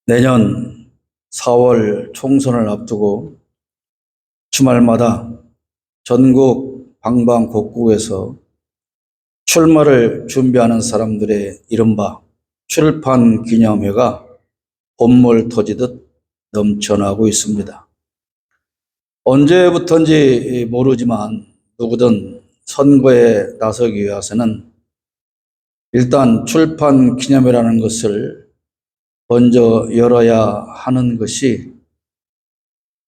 내년 4월 총선을 앞두고 주말마다 전국 방방곡곡에서 출마를 준비하는 사람들의 이른바 출판 기념회가 봄물 터지듯 넘쳐나고 있습니다. 언제부턴지 모르지만 누구든 선거에 나서기 위해서는 일단 출판 기념회라는 것을 먼저 열어야 하는 것이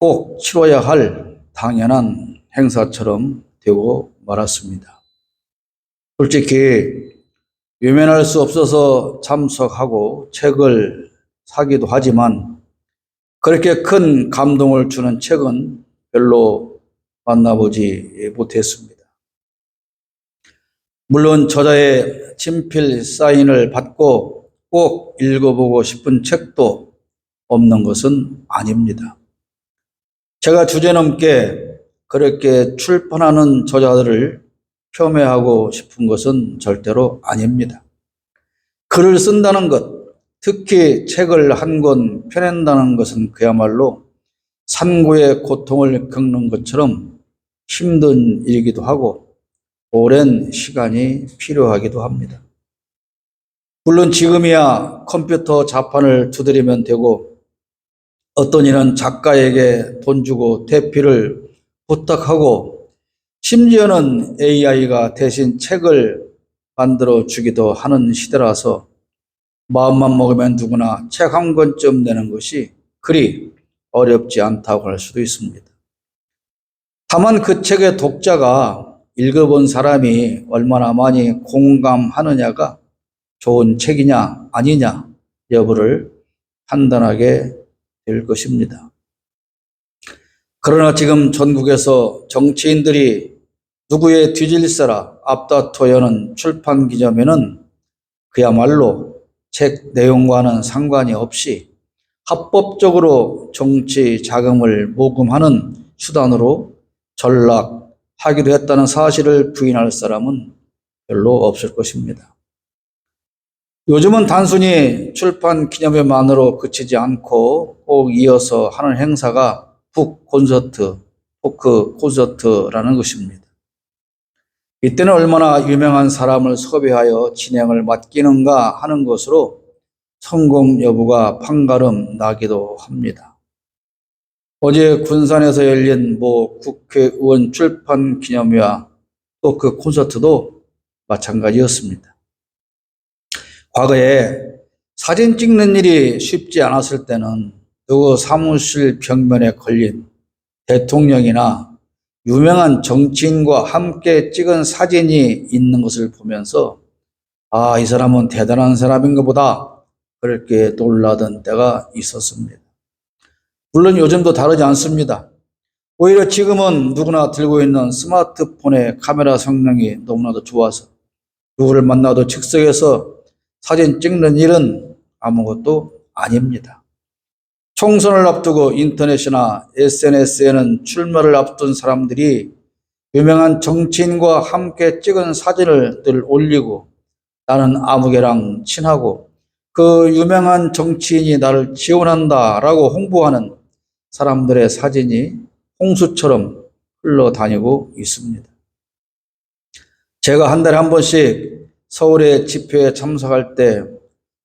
꼭 치러야 할 당연한 행사처럼 되고 말았습니다. 솔직히 외면할 수 없어서 참석하고 책을 사기도 하지만 그렇게 큰 감동을 주는 책은 별로 만나보지 못했습니다. 물론 저자의 친필 사인을 받고 꼭 읽어보고 싶은 책도 없는 것은 아닙니다. 제가 주제넘게 그렇게 출판하는 저자들을 폄훼하고 싶은 것은 절대로 아닙니다. 글을 쓴다는 것, 특히 책을 한 권 펴낸다는 것은 그야말로 산고의 고통을 겪는 것처럼 힘든 일이기도 하고 오랜 시간이 필요하기도 합니다. 물론 지금이야 컴퓨터 자판을 두드리면 되고 어떤 이는 작가에게 돈 주고 대피를 부탁하고 심지어는 AI가 대신 책을 만들어 주기도 하는 시대라서 마음만 먹으면 누구나 책 한 권쯤 내는 것이 그리 어렵지 않다고 할 수도 있습니다. 다만 그 책의 독자가 읽어본 사람이 얼마나 많이 공감하느냐가 좋은 책이냐 아니냐 여부를 판단하게 될 것입니다. 그러나 지금 전국에서 정치인들이 누구의 뒤질세라 앞다퉈 여는 출판 기념회는 그야말로 책 내용과는 상관이 없이 합법적으로 정치 자금을 모금하는 수단으로 전락하기도 했다는 사실을 부인할 사람은 별로 없을 것입니다. 요즘은 단순히 출판 기념회만으로 그치지 않고 꼭 이어서 하는 행사가 북 콘서트, 포크 콘서트라는 것입니다. 이때는 얼마나 유명한 사람을 섭외하여 진행을 맡기는가 하는 것으로 성공 여부가 판가름 나기도 합니다. 어제 군산에서 열린 모 국회의원 출판 기념회와 또 그 콘서트도 마찬가지였습니다. 과거에 사진 찍는 일이 쉽지 않았을 때는 누구 사무실 벽면에 걸린 대통령이나 유명한 정치인과 함께 찍은 사진이 있는 것을 보면서 이 사람은 대단한 사람인가 보다 그렇게 놀라던 때가 있었습니다. 물론 요즘도 다르지 않습니다. 오히려 지금은 누구나 들고 있는 스마트폰의 카메라 성능이 너무나도 좋아서 누구를 만나도 즉석에서 사진 찍는 일은 아무것도 아닙니다. 총선을 앞두고 인터넷이나 SNS에는 출마를 앞둔 사람들이 유명한 정치인과 함께 찍은 사진을 늘 올리고 나는 아무개랑 친하고 그 유명한 정치인이 나를 지원한다라고 홍보하는 사람들의 사진이 홍수처럼 흘러다니고 있습니다. 제가 한 달에 한 번씩 서울의 집회에 참석할 때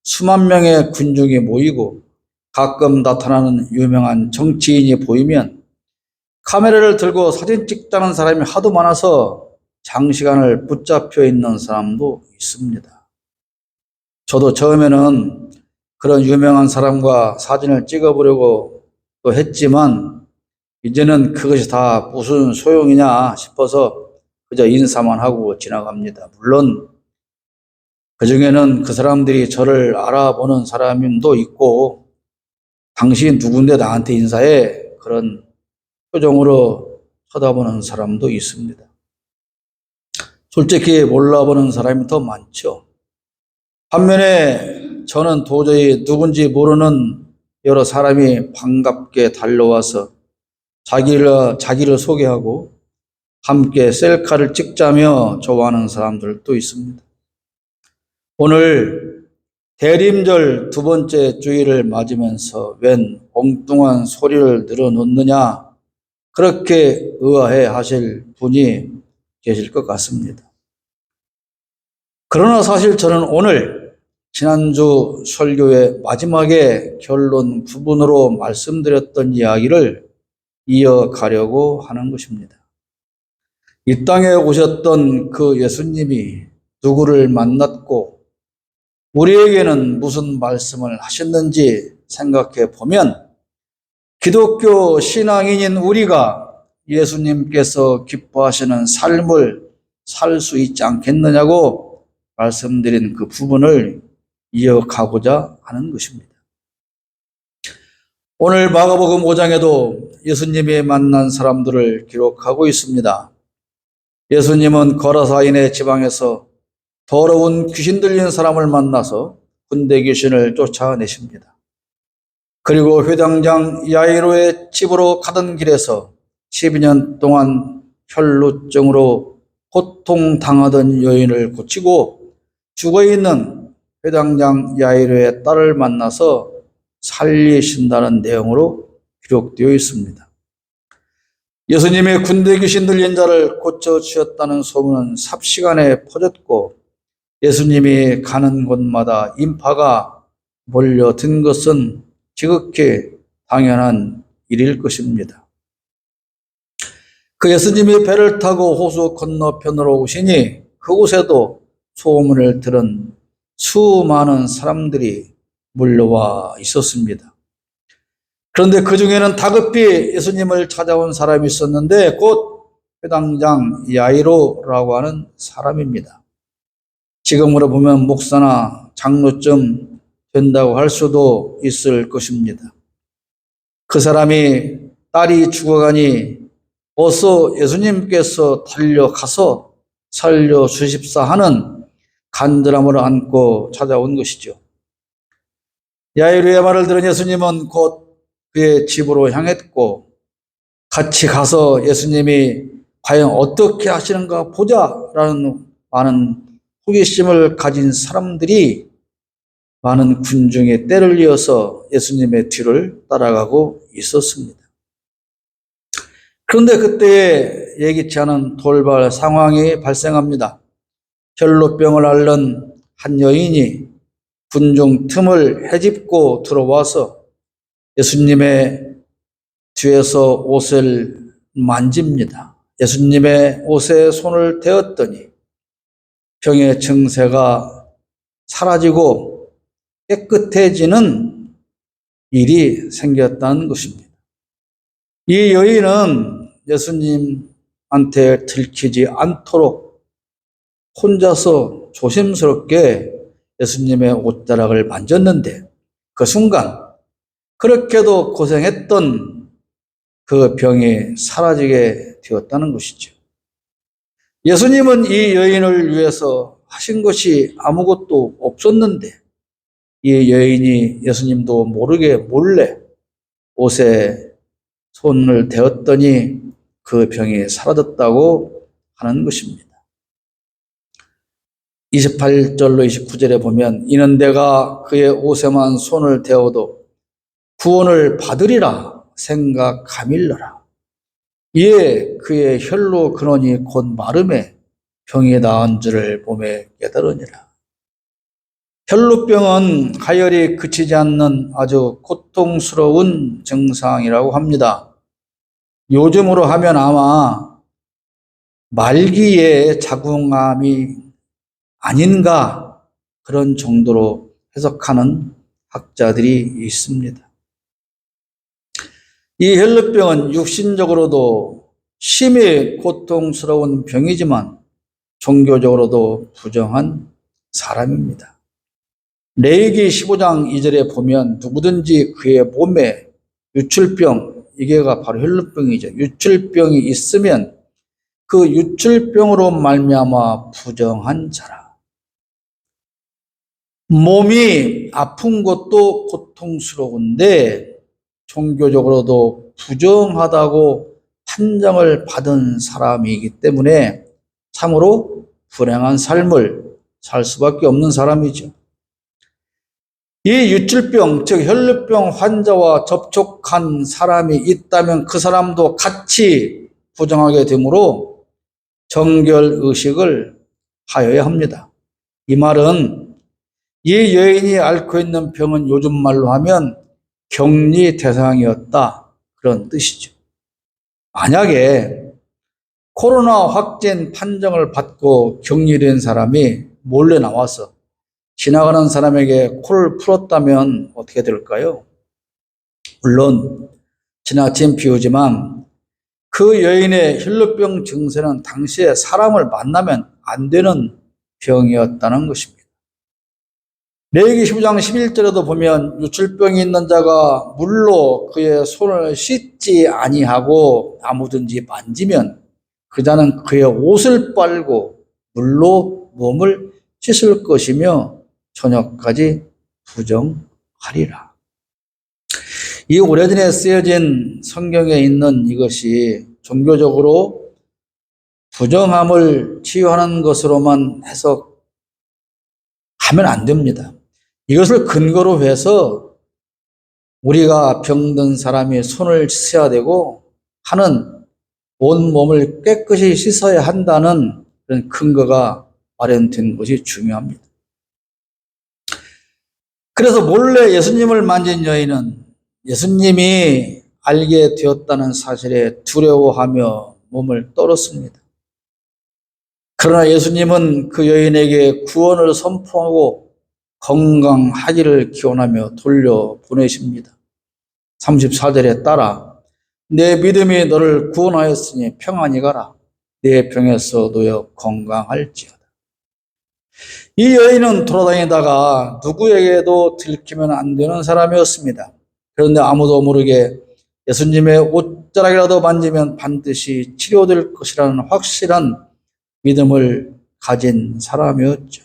수만 명의 군중이 모이고 가끔 나타나는 유명한 정치인이 보이면 카메라를 들고 사진 찍자는 사람이 하도 많아서 장시간을 붙잡혀 있는 사람도 있습니다. 저도 처음에는 그런 유명한 사람과 사진을 찍어보려고 또 했지만 이제는 그것이 다 무슨 소용이냐 싶어서 그저 인사만 하고 지나갑니다. 물론 그중에는 그 사람들이 저를 알아보는 사람도 있고 당신 누군데 나한테 인사해? 그런 표정으로 쳐다보는 사람도 있습니다. 솔직히 몰라보는 사람이 더 많죠. 반면에 저는 도저히 누군지 모르는 여러 사람이 반갑게 달려와서 자기를 소개하고 함께 셀카를 찍자며 좋아하는 사람들도 있습니다. 오늘 대림절 두 번째 주일을 맞으면서 웬 엉뚱한 소리를 늘어놓느냐, 그렇게 의아해 하실 분이 계실 것 같습니다. 그러나 사실 저는 오늘 지난주 설교의 마지막에 결론 부분으로 말씀드렸던 이야기를 이어가려고 하는 것입니다. 이 땅에 오셨던 그 예수님이 누구를 만났고 우리에게는 무슨 말씀을 하셨는지 생각해 보면 기독교 신앙인인 우리가 예수님께서 기뻐하시는 삶을 살 수 있지 않겠느냐고 말씀드린 그 부분을 이어가고자 하는 것입니다. 오늘 마가복음 5장에도 예수님이 만난 사람들을 기록하고 있습니다. 예수님은 거라사인의 지방에서 더러운 귀신 들린 사람을 만나서 군대 귀신을 쫓아내십니다. 그리고 회당장 야이로의 집으로 가던 길에서 12년 동안 혈루증으로 고통당하던 여인을 고치고 죽어있는 회당장 야이로의 딸을 만나서 살리신다는 내용으로 기록되어 있습니다. 예수님의 군대 귀신 들린 자를 고쳐주셨다는 소문은 삽시간에 퍼졌고 예수님이 가는 곳마다 인파가 몰려든 것은 지극히 당연한 일일 것입니다. 그 예수님이 배를 타고 호수 건너편으로 오시니 그곳에도 소문을 들은 수많은 사람들이 몰려와 있었습니다. 그런데 그 중에는 다급히 예수님을 찾아온 사람이 있었는데 곧 회당장 야이로라고 하는 사람입니다. 지금으로 보면 목사나 장로쯤 된다고 할 수도 있을 것입니다. 그 사람이 딸이 죽어가니 어서 예수님께서 달려가서 살려주십사 하는 간절함을 안고 찾아온 것이죠. 야이로의 말을 들은 예수님은 곧 그의 집으로 향했고 같이 가서 예수님이 과연 어떻게 하시는가 보자라는 많은 호기심을 가진 사람들이 많은 군중의 떼를 이어서 예수님의 뒤를 따라가고 있었습니다. 그런데 그때에 예기치 않은 돌발 상황이 발생합니다. 혈루병을 앓는 한 여인이 군중 틈을 헤집고 들어와서 예수님의 뒤에서 옷을 만집니다. 예수님의 옷에 손을 대었더니 병의 증세가 사라지고 깨끗해지는 일이 생겼다는 것입니다. 이 여인은 예수님한테 들키지 않도록 혼자서 조심스럽게 예수님의 옷자락을 만졌는데 그 순간 그렇게도 고생했던 그 병이 사라지게 되었다는 것이죠. 예수님은 이 여인을 위해서 하신 것이 아무것도 없었는데 이 여인이 예수님도 모르게 몰래 옷에 손을 대었더니 그 병이 사라졌다고 하는 것입니다. 28절로 29절에 보면 이는 내가 그의 옷에만 손을 대어도 구원을 받으리라 생각함일러라. 이에 그의 혈로 근원이 곧 마름에 병이 나은 줄을 몸에 깨달으니라. 혈루병은 가열이 그치지 않는 아주 고통스러운 증상이라고 합니다. 요즘으로 하면 아마 말기의 자궁암이 아닌가 그런 정도로 해석하는 학자들이 있습니다. 이 혈루병은 육신적으로도 심히 고통스러운 병이지만 종교적으로도 부정한 사람입니다. 레위기 15장 2절에 보면 누구든지 그의 몸에 유출병, 이게가 바로 혈루병이죠. 유출병이 있으면 그 유출병으로 말미암아 부정한 자라. 몸이 아픈 것도 고통스러운데 종교적으로도 부정하다고 판정을 받은 사람이기 때문에 참으로 불행한 삶을 살 수밖에 없는 사람이죠. 이 유출병, 즉 혈루병 환자와 접촉한 사람이 있다면 그 사람도 같이 부정하게 되므로 정결의식을 하여야 합니다. 이 말은 이 여인이 앓고 있는 병은 요즘 말로 하면 격리 대상이었다, 그런 뜻이죠. 만약에 코로나 확진 판정을 받고 격리된 사람이 몰래 나와서 지나가는 사람에게 코를 풀었다면 어떻게 될까요? 물론 지나친 비유지만 그 여인의 혈루병 증세는 당시에 사람을 만나면 안 되는 병이었다는 것입니다. 레위기 15장 11절에도 보면 유출병이 있는 자가 물로 그의 손을 씻지 아니하고 아무든지 만지면 그 자는 그의 옷을 빨고 물로 몸을 씻을 것이며 저녁까지 부정하리라. 이 오래전에 쓰여진 성경에 있는 이것이 종교적으로 부정함을 치유하는 것으로만 해석하면 안 됩니다. 이것을 근거로 해서 우리가 병든 사람이 손을 씻어야 되고 하는 온 몸을 깨끗이 씻어야 한다는 그런 근거가 마련된 것이 중요합니다. 그래서 몰래 예수님을 만진 여인은 예수님이 알게 되었다는 사실에 두려워하며 몸을 떨었습니다. 그러나 예수님은 그 여인에게 구원을 선포하고 건강하기를 기원하며 돌려보내십니다. 34절에 따라 내 믿음이 너를 구원하였으니 평안히 가라. 내 병에서 놓여 건강할지어다. 이 여인은 돌아다니다가 누구에게도 들키면 안 되는 사람이었습니다. 그런데 아무도 모르게 예수님의 옷자락이라도 만지면 반드시 치료될 것이라는 확실한 믿음을 가진 사람이었죠.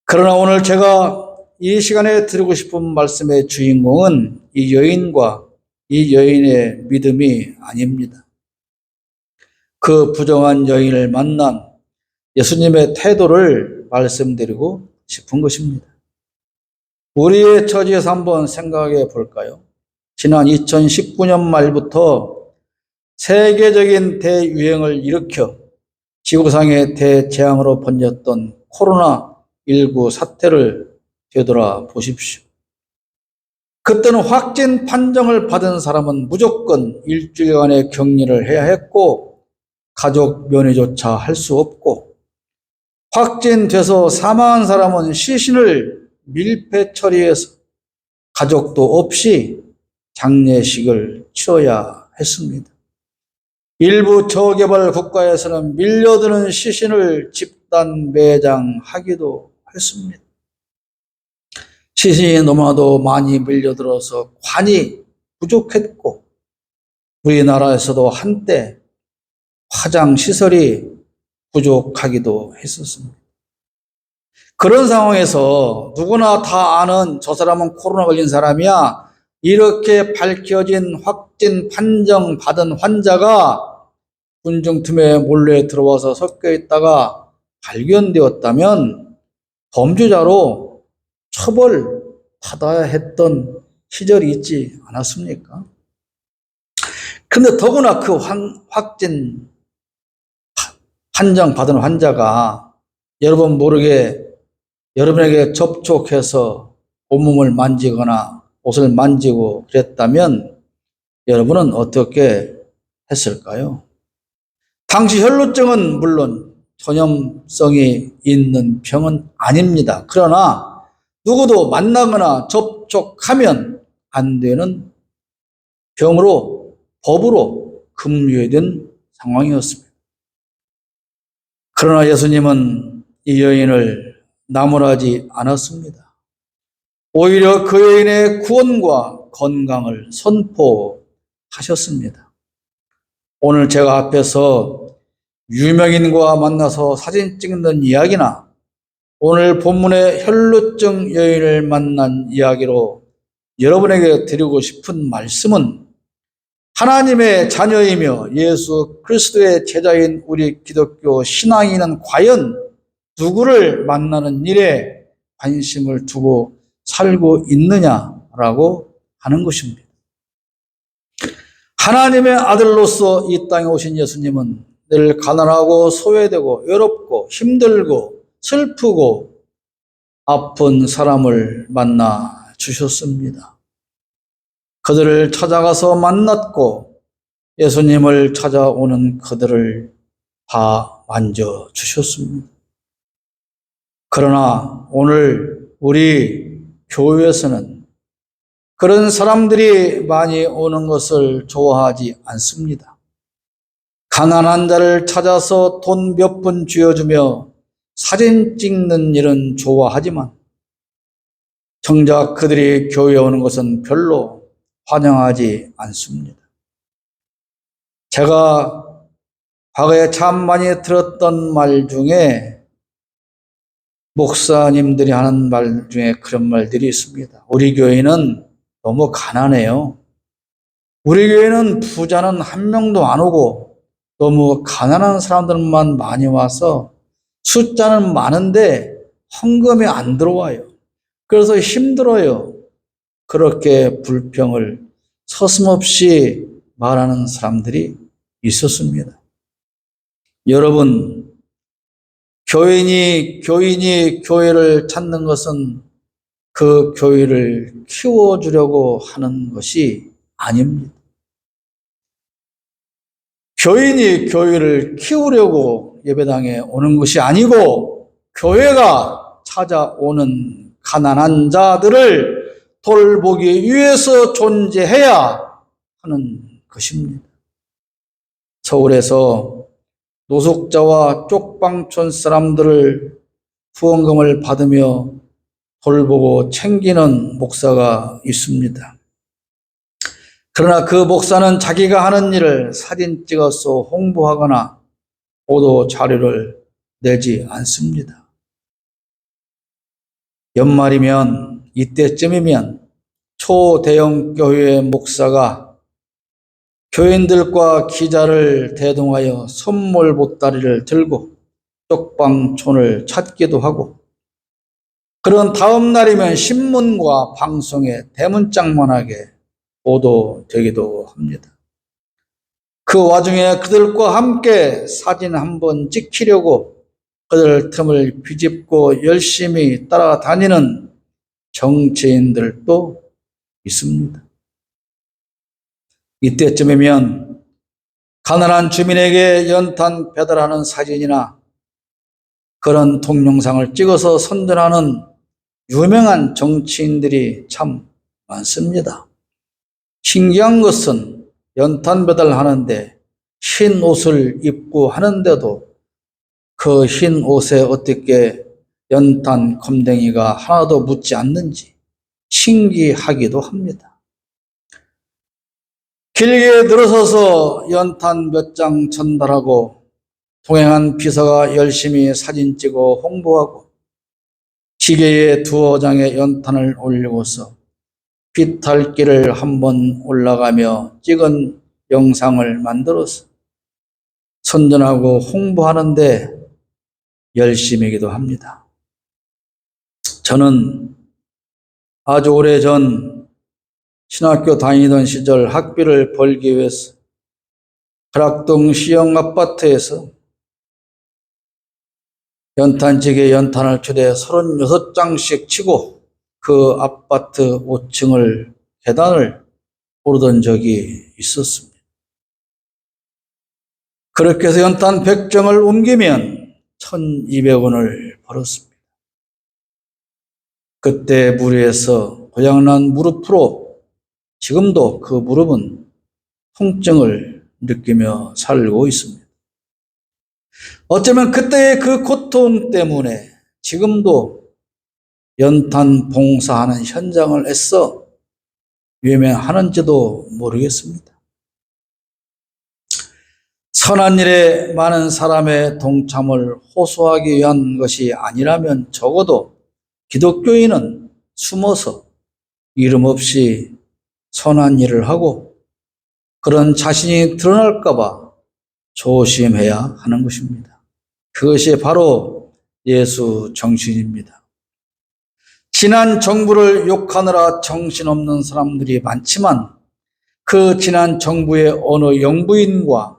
그러나 오늘 제가 이 시간에 드리고 싶은 말씀의 주인공은 이 여인과 이 여인의 믿음이 아닙니다. 그 부정한 여인을 만난 예수님의 태도를 말씀드리고 싶은 것입니다. 우리의 처지에서 한번 생각해 볼까요? 지난 2019년 말부터 세계적인 대유행을 일으켜 지구상의 대재앙으로 번졌던 코로나19 사태를 되돌아 보십시오. 그때는 확진 판정을 받은 사람은 무조건 일주일간의 격리를 해야 했고 가족 면회조차 할 수 없고 확진돼서 사망한 사람은 시신을 밀폐 처리해서 가족도 없이 장례식을 치러야 했습니다. 일부 저개발 국가에서는 밀려드는 시신을 집단 매장하기도 했습니다. 시신이 너무나도 많이 밀려들어서 관이 부족했고 우리나라에서도 한때 화장시설이 부족하기도 했었습니다. 그런 상황에서 누구나 다 아는 저 사람은 코로나 걸린 사람이야, 이렇게 밝혀진 확진 판정 받은 환자가 군중 틈에 몰래 들어와서 섞여 있다가 발견되었다면 범죄자로 처벌받아야 했던 시절이 있지 않았습니까? 그런데 더구나 그 확진 판정 받은 환자가 여러분 모르게 여러분에게 접촉해서 온몸을 만지거나 옷을 만지고 그랬다면 여러분은 어떻게 했을까요? 당시 혈루증은 물론 전염성이 있는 병은 아닙니다. 그러나 누구도 만나거나 접촉하면 안 되는 병으로 법으로 금유된 상황이었습니다. 그러나 예수님은 이 여인을 나무라지 않았습니다. 오히려 그 여인의 구원과 건강을 선포하셨습니다. 오늘 제가 앞에서 유명인과 만나서 사진 찍는 이야기나 오늘 본문의 혈루증 여인을 만난 이야기로 여러분에게 드리고 싶은 말씀은 하나님의 자녀이며 예수 그리스도의 제자인 우리 기독교 신앙인은 과연 누구를 만나는 일에 관심을 두고 살고 있느냐라고 하는 것입니다. 하나님의 아들로서 이 땅에 오신 예수님은 늘 가난하고 소외되고 외롭고 힘들고 슬프고 아픈 사람을 만나 주셨습니다. 그들을 찾아가서 만났고 예수님을 찾아오는 그들을 다 만져주셨습니다. 그러나 오늘 우리 교회에서는 그런 사람들이 많이 오는 것을 좋아하지 않습니다. 가난한 자를 찾아서 돈 몇 푼 쥐어주며 사진 찍는 일은 좋아하지만 정작 그들이 교회에 오는 것은 별로 환영하지 않습니다. 제가 과거에 참 많이 들었던 말 중에 목사님들이 하는 말 중에 그런 말들이 있습니다. 우리 교회는 너무 가난해요. 우리 교회는 부자는 한 명도 안 오고 너무 가난한 사람들만 많이 와서 숫자는 많은데 헌금이 안 들어와요. 그래서 힘들어요. 그렇게 불평을 서슴없이 말하는 사람들이 있었습니다. 여러분, 교인이 교회를 찾는 것은 그 교회를 키워주려고 하는 것이 아닙니다. 교인이 교회를 키우려고 예배당에 오는 것이 아니고 교회가 찾아오는 가난한 자들을 돌보기 위해서 존재해야 하는 것입니다. 서울에서 노숙자와 쪽방촌 사람들을 후원금을 받으며 돌보고 챙기는 목사가 있습니다. 그러나 그 목사는 자기가 하는 일을 사진 찍어서 홍보하거나 보도 자료를 내지 않습니다. 연말이면 이때쯤이면 초대형 교회 목사가 교인들과 기자를 대동하여 선물 보따리를 들고 쪽방촌을 찾기도 하고 그런 다음 날이면 신문과 방송에 대문짝만하게 보도되기도 합니다. 그 와중에 그들과 함께 사진 한번 찍히려고 그들 틈을 비집고 열심히 따라다니는 정치인들도 있습니다. 이때쯤이면 가난한 주민에게 연탄 배달하는 사진이나 그런 동영상을 찍어서 선전하는 유명한 정치인들이 참 많습니다. 신기한 것은 연탄 배달하는데 흰 옷을 입고 하는데도 그 흰 옷에 어떻게 연탄 검댕이가 하나도 묻지 않는지 신기하기도 합니다. 길게 늘어서서 연탄 몇 장 전달하고 동행한 비서가 열심히 사진 찍어 홍보하고 기계에 두어 장의 연탄을 올리고서 비탈길을 한번 올라가며 찍은 영상을 만들어서 선전하고 홍보하는데 열심이기도 합니다. 저는 아주 오래전 신학교 다니던 시절 학비를 벌기 위해서 가락동 시형 아파트에서 연탄지기에 연탄을 최대 36장씩 치고 그 아파트 5층을 계단을 오르던 적이 있었습니다. 그렇게 해서 연탄 100장을 옮기면 1,200원을 벌었습니다. 그때 무리해서 고장난 무릎으로 지금도 그 무릎은 통증을 느끼며 살고 있습니다. 어쩌면 그때의 그 고통 때문에 지금도 연탄 봉사하는 현장을 애써 유명하는지도 모르겠습니다. 선한 일에 많은 사람의 동참을 호소하기 위한 것이 아니라면 적어도 기독교인은 숨어서 이름 없이 선한 일을 하고 그런 자신이 드러날까 봐 조심해야 하는 것입니다. 그것이 바로 예수 정신입니다. 지난 정부를 욕하느라 정신없는 사람들이 많지만 그 지난 정부의 어느 영부인과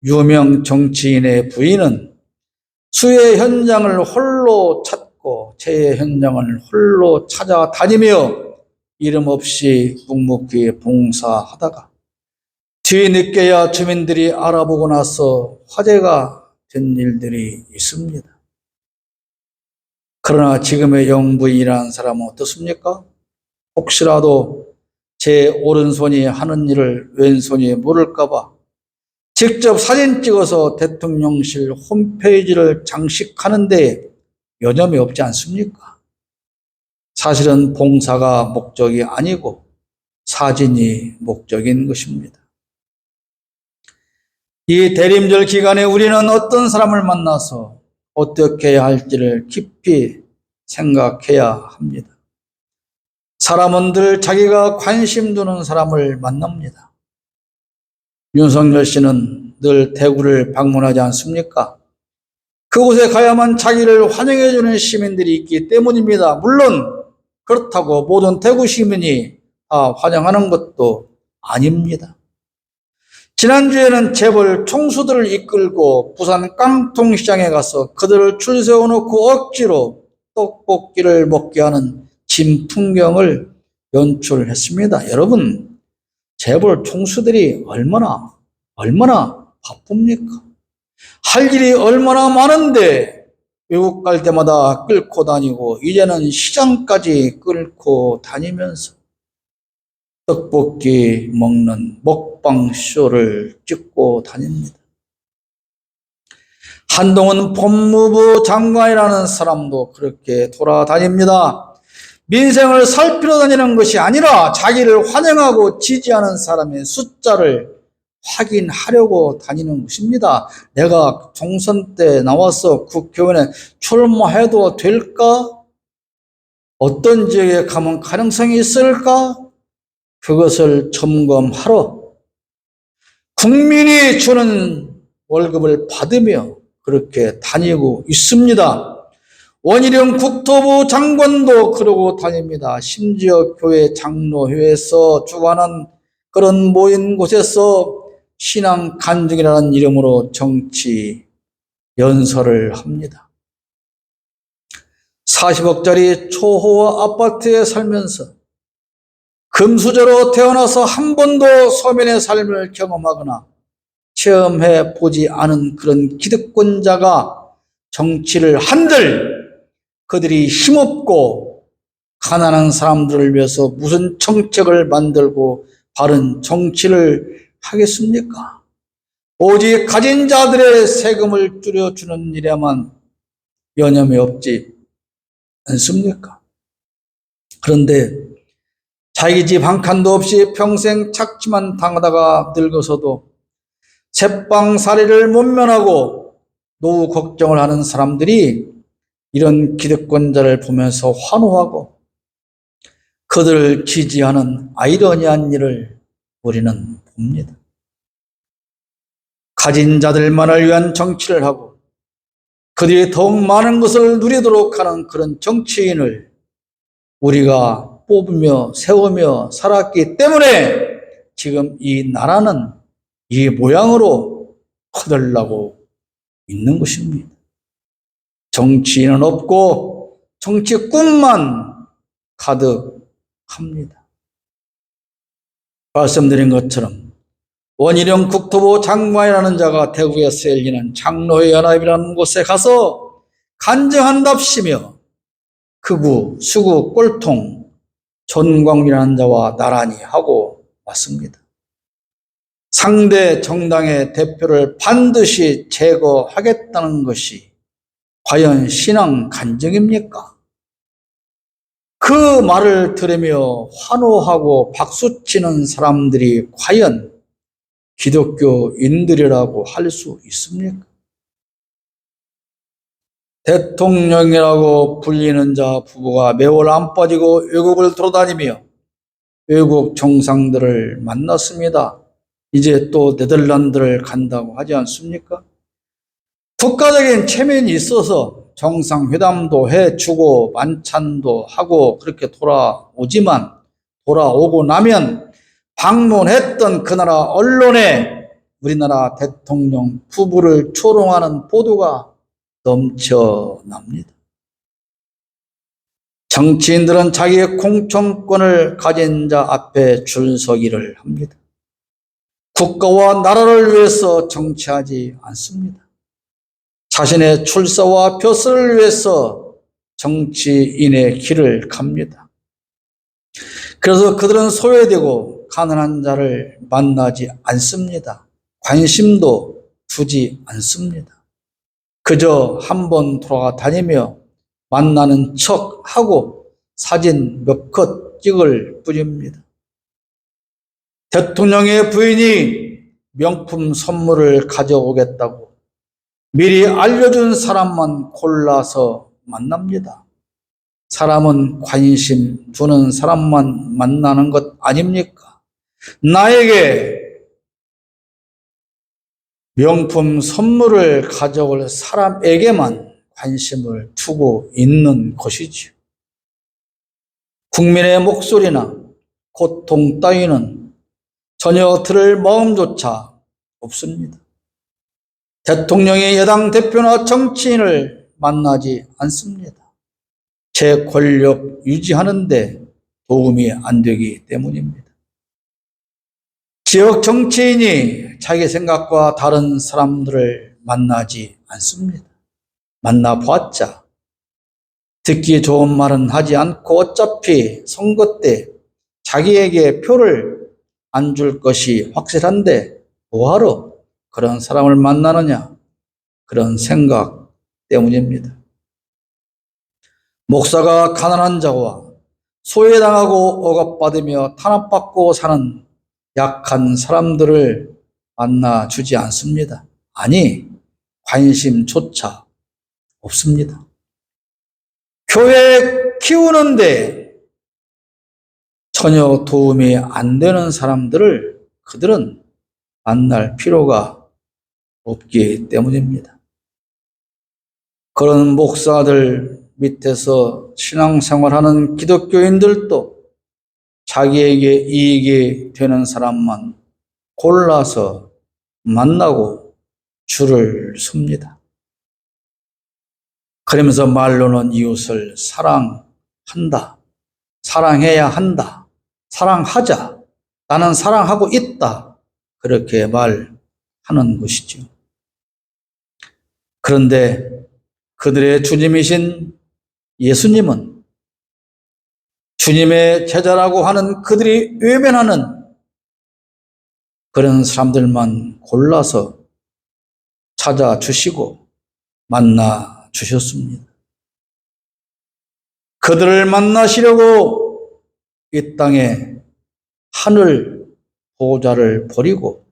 유명 정치인의 부인은 수해 현장을 홀로 찾고 재해 현장을 홀로 찾아다니며 이름 없이 묵묵히 봉사하다가 뒤늦게야 주민들이 알아보고 나서 화제가 된 일들이 있습니다. 그러나 지금의 영부인이라는 사람은 어떻습니까? 혹시라도 제 오른손이 하는 일을 왼손이 모를까 봐 직접 사진 찍어서 대통령실 홈페이지를 장식하는 데 여념이 없지 않습니까? 사실은 봉사가 목적이 아니고 사진이 목적인 것입니다. 이 대림절 기간에 우리는 어떤 사람을 만나서 어떻게 해야 할지를 깊이 생각해야 합니다. 사람은 늘 자기가 관심 두는 사람을 만납니다. 윤석열 씨는 늘 대구를 방문하지 않습니까? 그곳에 가야만 자기를 환영해주는 시민들이 있기 때문입니다. 물론 그렇다고 모든 대구 시민이 다 환영하는 것도 아닙니다. 지난주에는 재벌 총수들을 이끌고 부산 깡통시장에 가서 그들을 줄 세워놓고 억지로 떡볶이를 먹게 하는 진풍경을 연출했습니다. 여러분, 재벌 총수들이 얼마나 바쁩니까? 할 일이 얼마나 많은데 외국 갈 때마다 끌고 다니고 이제는 시장까지 끌고 다니면서 떡볶이 먹는 먹방 쇼를 찍고 다닙니다. 한동훈 법무부 장관이라는 사람도 그렇게 돌아다닙니다. 민생을 살피러 다니는 것이 아니라 자기를 환영하고 지지하는 사람의 숫자를 확인하려고 다니는 것입니다. 내가 총선 때 나와서 국회의원에 출마해도 될까? 어떤 지역에 가면 가능성이 있을까? 그것을 점검하러 국민이 주는 월급을 받으며 그렇게 다니고 있습니다. 원희룡 국토부 장관도 그러고 다닙니다. 심지어 교회 장로회에서 주관하는 그런 모인 곳에서 신앙 간증이라는 이름으로 정치 연설을 합니다. 40억짜리 초호화 아파트에 살면서 금수저로 태어나서 한 번도 서민의 삶을 경험하거나 체험해 보지 않은 그런 기득권자가 정치를 한들 그들이 힘없고 가난한 사람들을 위해서 무슨 정책을 만들고 바른 정치를 하겠습니까? 오직 가진 자들의 세금을 줄여주는 일에만 여념이 없지 않습니까? 그런데 자기 집 한 칸도 없이 평생 착취만 당하다가 늙어서도 제빵살이를 못 면하고 노후 걱정을 하는 사람들이 이런 기득권자를 보면서 환호하고 그들을 지지하는 아이러니한 일을 우리는 봅니다. 가진 자들만을 위한 정치를 하고 그들이 더욱 많은 것을 누리도록 하는 그런 정치인을 우리가 뽑으며 세우며 살았기 때문에 지금 이 나라는 이 모양으로 커들라고 있는 것입니다. 정치인은 없고 정치 꿈만 가득합니다. 말씀드린 것처럼 원희룡 국토부 장관이라는 자가 대구에서 열리는 장로회 연합이라는 곳에 가서 간증한답시며 극우, 수구, 꼴통, 전광이라는 자와 나란히 하고 왔습니다. 상대 정당의 대표를 반드시 제거하겠다는 것이 과연 신앙 간증입니까? 그 말을 들으며 환호하고 박수치는 사람들이 과연 기독교인들이라고 할 수 있습니까? 대통령이라고 불리는 자 부부가 매월 안 빠지고 외국을 돌아다니며 외국 정상들을 만났습니다. 이제 또 네덜란드를 간다고 하지 않습니까? 국가적인 체면이 있어서 정상회담도 해주고 만찬도 하고 그렇게 돌아오지만 돌아오고 나면 방문했던 그 나라 언론에 우리나라 대통령 부부를 조롱하는 보도가 넘쳐납니다. 정치인들은 자기의 공천권을 가진 자 앞에 줄서기를 합니다. 국가와 나라를 위해서 정치하지 않습니다. 자신의 출세와 벼슬을 위해서 정치인의 길을 갑니다. 그래서 그들은 소외되고 가난한 자를 만나지 않습니다. 관심도 두지 않습니다. 그저 한번 돌아가 다니며 만나는 척하고 사진 몇 컷 찍을 뿐입니다. 대통령의 부인이 명품 선물을 가져오겠다고 미리 알려준 사람만 골라서 만납니다. 사람은 관심 두는 사람만 만나는 것 아닙니까? 나에게 명품 선물을 가져올 사람에게만 관심을 두고 있는 것이지요. 국민의 목소리나 고통 따위는 전혀 들을 마음조차 없습니다. 대통령이 여당 대표나 정치인을 만나지 않습니다. 제 권력 유지하는 데 도움이 안 되기 때문입니다. 지역 정치인이 자기 생각과 다른 사람들을 만나지 않습니다. 만나봤자 듣기 좋은 말은 하지 않고 어차피 선거 때 자기에게 표를 안 줄 것이 확실한데 뭐하러 그런 사람을 만나느냐, 그런 생각 때문입니다. 목사가 가난한 자와 소외당하고 억압받으며 탄압받고 사는 약한 사람들을 만나주지 않습니다. 아니, 관심조차 없습니다. 교회 키우는데 전혀 도움이 안 되는 사람들을 그들은 만날 필요가 없기 때문입니다. 그런 목사들 밑에서 신앙생활하는 기독교인들도 자기에게 이익이 되는 사람만 골라서 만나고 줄을 섭니다. 그러면서 말로는 이웃을 사랑한다, 사랑해야 한다, 사랑하자, 나는 사랑하고 있다, 그렇게 말하는 것이죠. 그런데 그들의 주님이신 예수님은 주님의 제자라고 하는 그들이 외면하는 그런 사람들만 골라서 찾아주시고 만나주셨습니다. 그들을 만나시려고 이 땅에 하늘 보좌를 버리고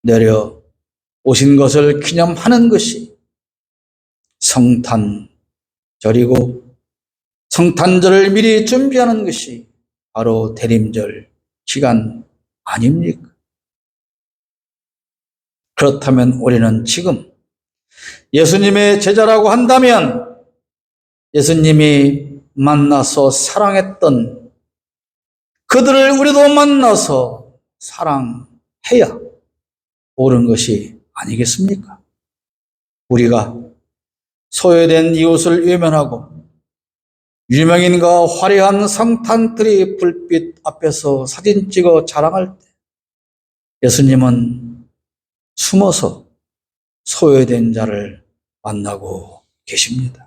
내려오신 것을 기념하는 것이 성탄절이고 성탄절을 미리 준비하는 것이 바로 대림절 기간 아닙니까? 그렇다면 우리는 지금 예수님의 제자라고 한다면 예수님이 만나서 사랑했던 그들을 우리도 만나서 사랑해야 옳은 것이 아니겠습니까? 우리가 소외된 이웃을 외면하고 유명인과 화려한 성탄트리 불빛 앞에서 사진 찍어 자랑할 때 예수님은 숨어서 소외된 자를 만나고 계십니다.